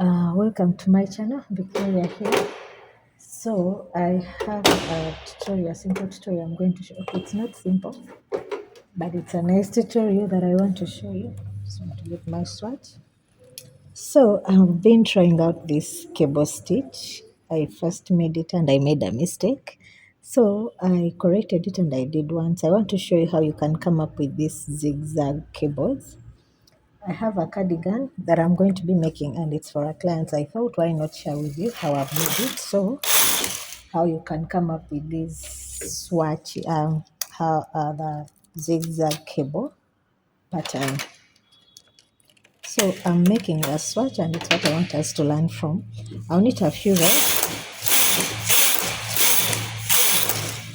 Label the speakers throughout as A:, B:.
A: Welcome to my channel, Victoria here. So I have a tutorial, simple tutorial I'm going to show. Okay, it's not simple, but it's a nice tutorial that I want to show you. Just want to get my swatch. So I've been trying out this cable stitch. I first made it and I made a mistake. So I corrected it and I did once. I want to show you how you can come up with these zigzag cables. I have a cardigan that I'm going to be making and it's for a client. I thought why not share with you how I've made it. So how you can come up with this swatch, how the zigzag cable pattern. So I'm making a swatch and it's what I want us to learn from. I'll need a few rows.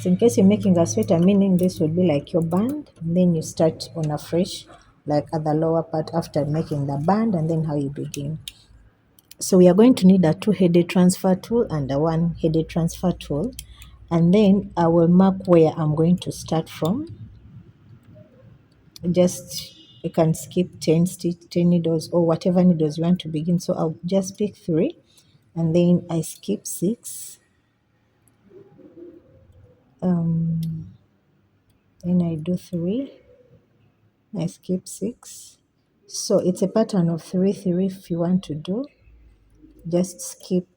A: So in case you're making a sweater, meaning this would be like your band, and then you start on a fresh, like at the lower part after making the band, and then how you begin. So we are going to need a two-headed transfer tool and a one-headed transfer tool. And then I will mark where I'm going to start from. Just, you can skip 10 needles or whatever needles you want to begin. So I'll just pick 3 and then I skip 6. Then I do 3. I skip 6. So it's a pattern of 3, 3 if you want to do. Just skip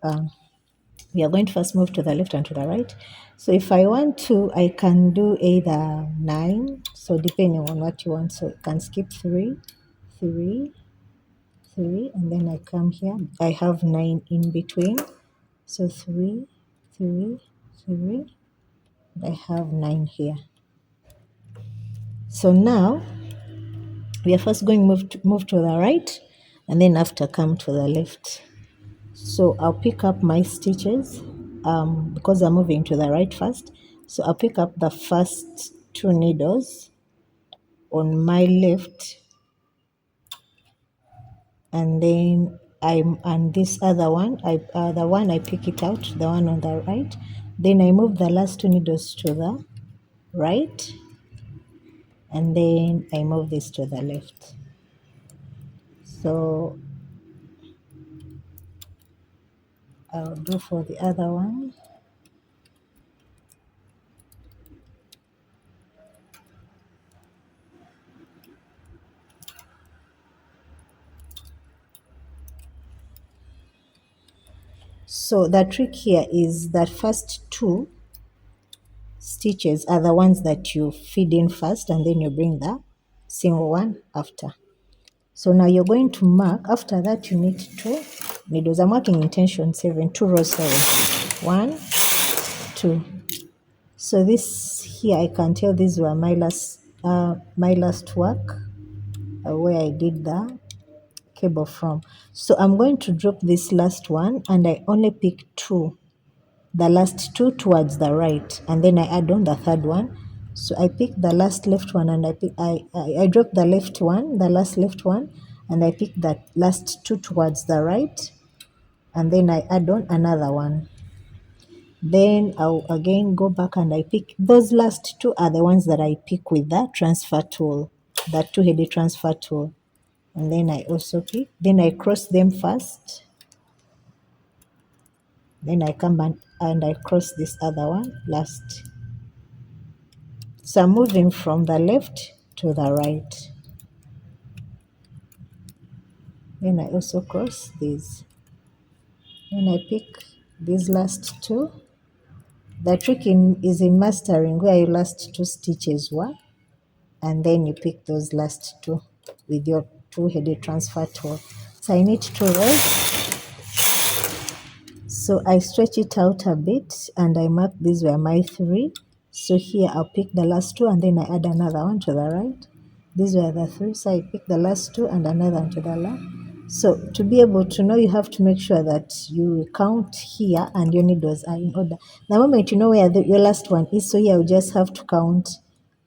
A: we are going to first move to the left and to the right. So if I want to, I can do either 9, so depending on what you want. So you can skip 3, 3, 3, and then I come here. I have 9 in between. So 3, 3, 3, I have 9 here. So now we are first going to move to the right and then after come to the left. So I'll pick up my stitches because I'm moving to the right first. So I'll pick up the first 2 needles on my left, and then and this other one, the one I pick it out, the one on the right. Then I move the last 2 needles to the right, and then I move this to the left. So I'll do for the other one. So the trick here is that first 2 stitches are the ones that you feed in first and then you bring the single one after. So now you're going to mark, after that you need 2 needles. I'm marking in tension 7, 2 rows 7. 1, 2. So this here I can tell these were my last work where I did the cable from. So I'm going to drop this last one and I only pick 2, the last 2 towards the right, and then I add on the third one. So I pick the last left one and I drop the left one, the last left one, and I pick that last 2 towards the right, and then I add on another one. Then I'll again go back and I pick those last 2 are the ones that I pick with the transfer tool, that 2-headed transfer tool. And then I also pick, then I cross them first, then I come back and I cross this other one last. So I'm moving from the left to the right. Then I also cross these. Then I pick these last 2. The trick is in mastering where your last 2 stitches were, and then you pick those last 2 with your 2-headed transfer tool. So I need 2 rows. So I stretch it out a bit and I mark these were my 3. So here I'll pick the last 2 and then I add another one to the right. These were the 3, so I pick the last 2 and another one to the left. So to be able to know, you have to make sure that you count here and your needles are in order. The moment you know where your last one is, so here you just have to count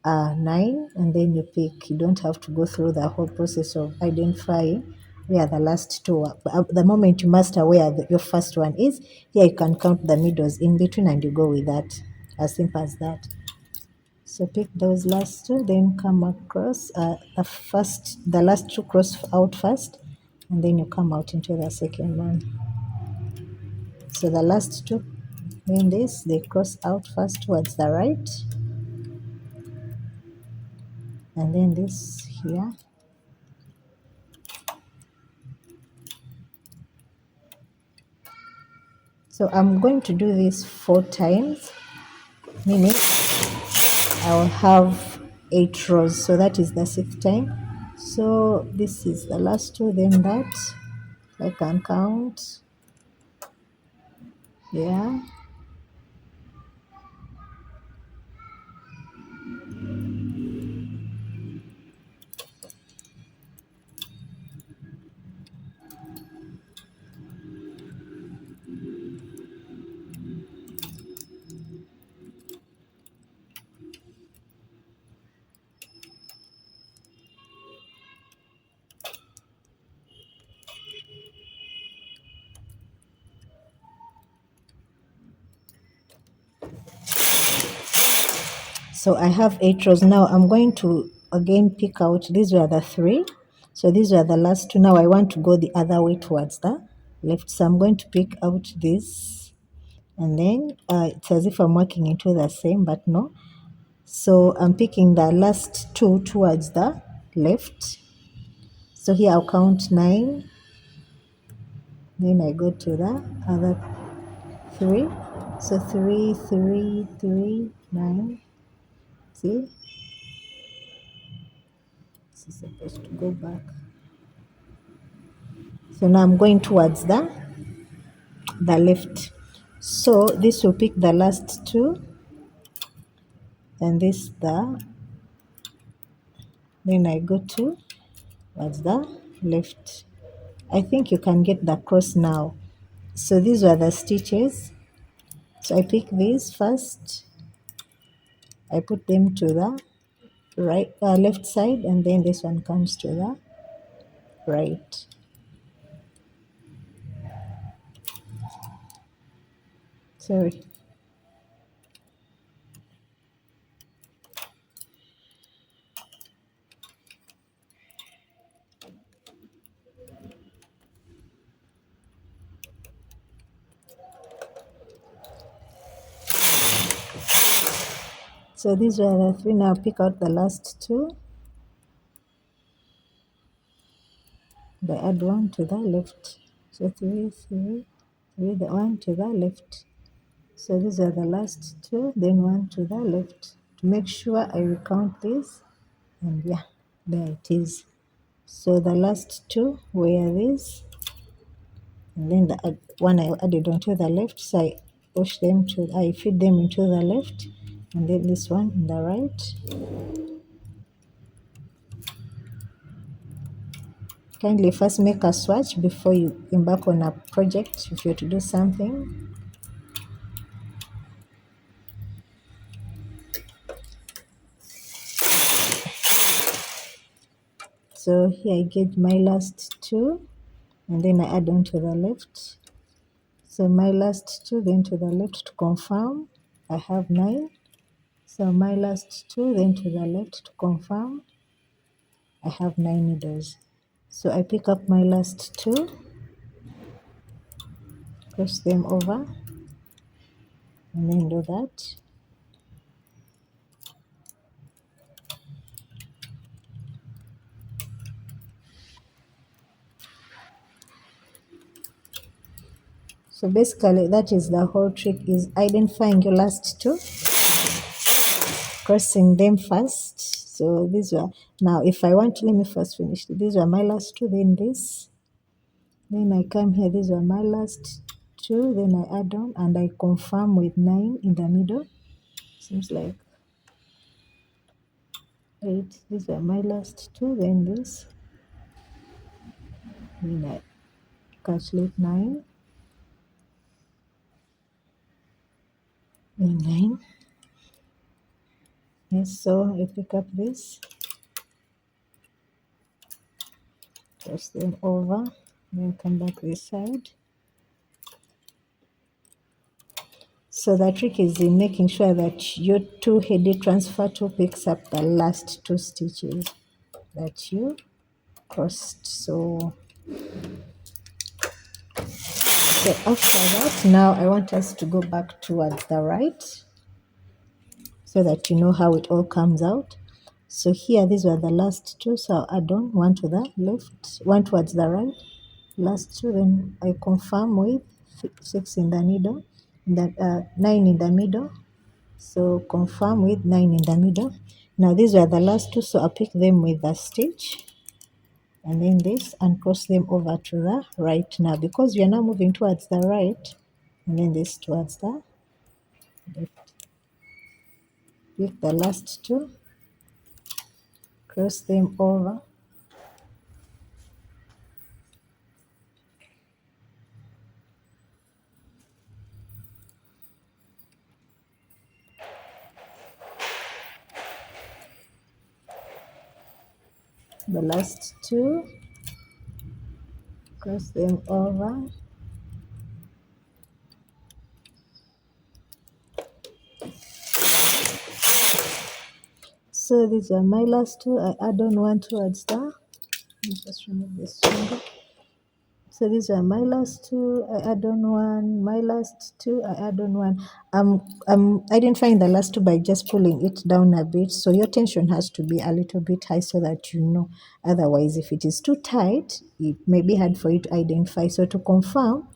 A: 9 and then you pick. You don't have to go through the whole process of identifying where the last 2 are. But the moment you master where your first one is, here you can count the needles in between and you go with that. As simple as that. So pick those last 2, then come across the last 2 cross out first, and then you come out into the second one. So the last two, then this, they cross out first towards the right, and then this here. So I'm going to do this 4 times, meaning I'll have 8 rows. So that is the 6th time. So this is the last two, then that. I can count. Yeah. So I have 8 rows. Now I'm going to again pick out, these were the 3. So these were the last 2. Now I want to go the other way towards the left. So I'm going to pick out this, and then it's as if I'm working into the same, but no. So I'm picking the last 2 towards the left. So here I'll count 9. Then I go to the other 3. So 3, 3, 3, 9. See? This is supposed to go back. So now I'm going towards the left. So this will pick the last 2, and this then I go towards the left. I think you can get the cross now. So these were the stitches. So I pick these first, I put them to the left side, and then this one comes to the right. Sorry. So these were the 3. Now pick out the last 2. I add 1 to the left. So 3, 3, 3, the 1 to the left. So these are the last 2, then 1 to the left. To make sure I recount this, and yeah, there it is. So the last 2 were these, and then the one I added onto the left. So I I feed them into the left, and then this one in the right. Kindly first make a swatch before you embark on a project if you're to do something. So here I get my last 2, and then I add on to the left. So my last 2, then to the left to confirm, I have 9. So my last 2, then to the left to confirm, I have 9 needles. So I pick up my last 2, cross them over, and then do that. So basically that is the whole trick, is identifying your last 2, crossing them first. So these were, now if I want to, let me first finish. These were my last 2, then this. Then I come here, these were my last 2, then I add on and I confirm with 9 in the middle. Seems like 8. These were my last 2, then this. Then I calculate 9. Then 9. Yes, so I pick up this, cross them over, then come back this side. So the trick is in making sure that your 2-headed transfer tool picks up the last 2 stitches that you crossed. So So after that, now I want us to go back towards the right so that you know how it all comes out. So here, these were the last two, so I'll add on one to the left, one towards the right, last two, then I confirm with 6 in the middle, 9 in the middle, so confirm with 9 in the middle. Now these were the last two, so I'll pick them with the stitch and then this and cross them over to the right. Now because we are now moving towards the right, and then this towards the left. Pick the last two, cross them over, the last two, cross them over, so these are my last two. I add on one towards the, let me just remove this finger. So these are my last two, I add on one, my last two, I add on one. I'm identifying the last two by just pulling it down a bit. So your tension has to be a little bit high so that you know. Otherwise, if it is too tight, it may be hard for you to identify. So to confirm,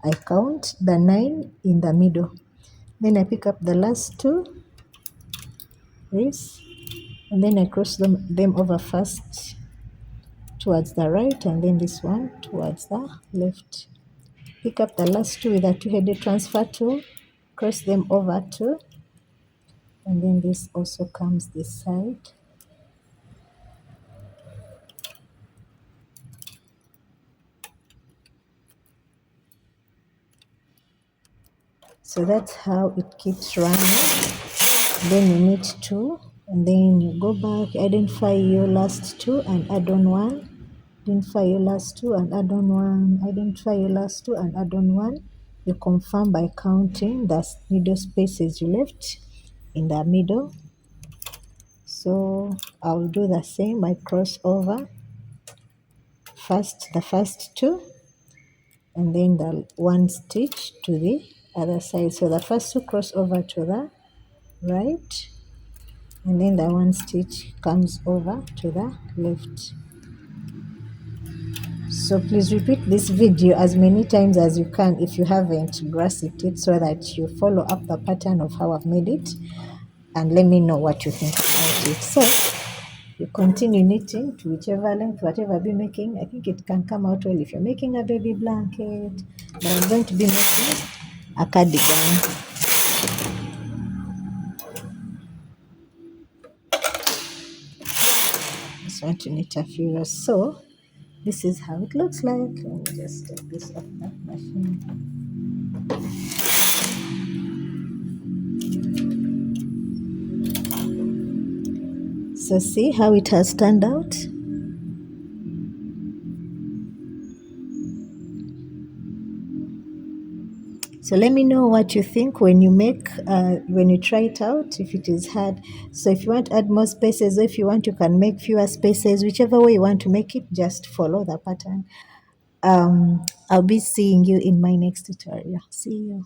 A: I count the 9 in the middle. Then I pick up the last two, this, and then I cross them over first towards the right, and then this one towards the left. Pick up the last two with a two-headed transfer tool, cross them over two, and then this also comes this side. So that's how it keeps running. Then you need two, and then you go back, identify your last two and add on one, identify your last two and add on one, identify your last two and add on one. You confirm by counting the middle spaces you left in the middle. So I'll do the same. I cross over first the first two, and then the one stitch to the other side. So the first two cross over to the right, and then the one stitch comes over to the left. So please repeat this video as many times as you can if you haven't grasped it, so that you follow up the pattern of how I've made it, and let me know what you think about it. So you continue knitting to whichever length, whatever you're making. I think it can come out well if you're making a baby blanket, but I'm going to be making a cardigan. Just want to knit a few rows. So this is how it looks like. Let me just take this off the machine. So see how it has turned out. So let me know what you think when you when you try it out, if it is hard. So if you want to add more spaces, or if you want, you can make fewer spaces, whichever way you want to make it, just follow the pattern. I'll be seeing you in my next tutorial. See you.